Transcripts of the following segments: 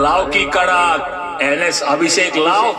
लाव की कडक NS अभिषेक लाव.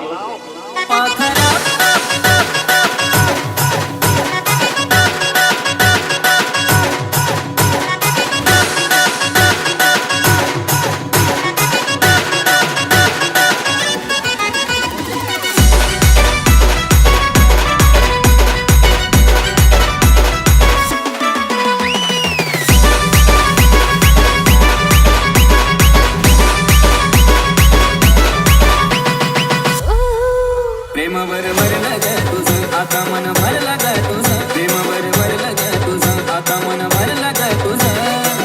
प्रेमावर भरलं ग तुझं आता मन भरलं ग तुझं प्रेमावर भरलं ग तुझं आता मन भरलं ग तुझं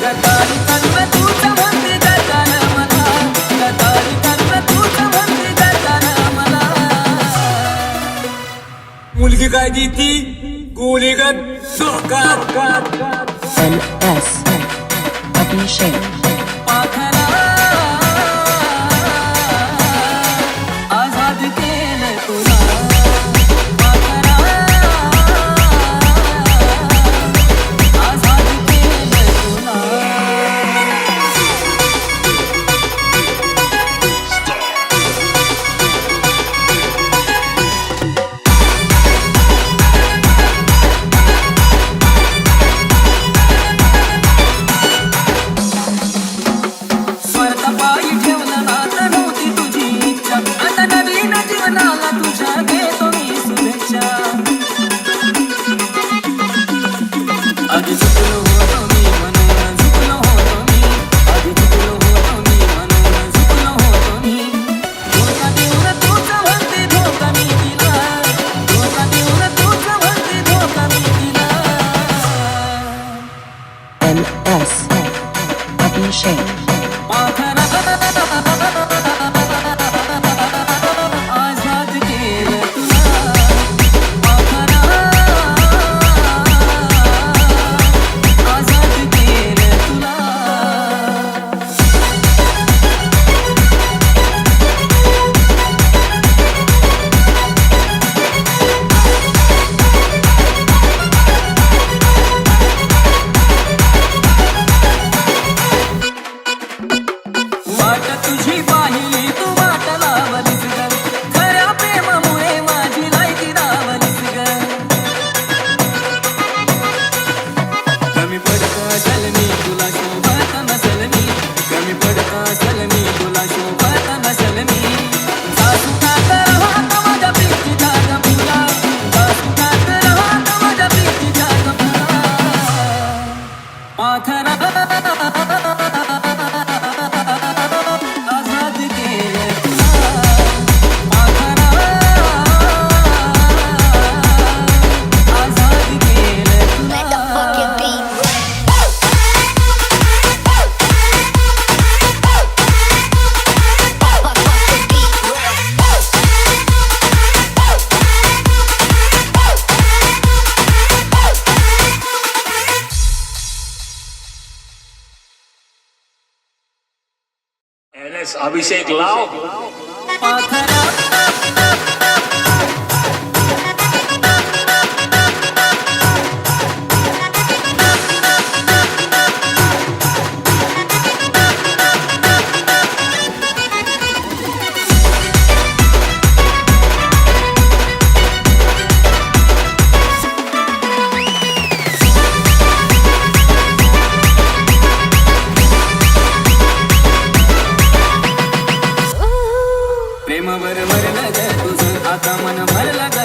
गतारी तत्व तुझं म्हणते गताना मला गतारी तत्व तुझं म्हणते गताना मला मुलगी काय देती गोलीगत सोकात NS अभिषेक आजाद केलं तुला पायी ठेवलं नातं नव्हती तुझी इच्छा आता नवीन जीवनाला तुझ्या घेतो मी शुभेच्छा आधी झुकलो होतो मी म्हणून झुकलो होतो मी आधी झुकलो होतो मी म्हणून झुकलो होतो मी धोका देऊन तुझं म्हणते धोका मी दिला धोका देऊन तुझं म्हणते धोका मी दिला NS अभिषेक आजाद केलं तुला आजाद केलं तुला वाट तुझी पाहिली तू वाट लावलीस ग खऱ्या प्रेमामुळे माझी लायकी लावलीस ग कमी पडत असेल मी तुला शोभत नसेल मी कमी पडत असेल मी तुला शोभत नसेल मी सासुखात राहत माझ्या प्रीतीच्या गपुला सासुखात राहत माझ्या प्रीतीच्या गपुला पाखरा आजाद केलं तुला पाखरा आजाद केलं NS अभिषेक लाव. पाखरा प्रेमावर भरलं ग तुझं आता मन भरलं ग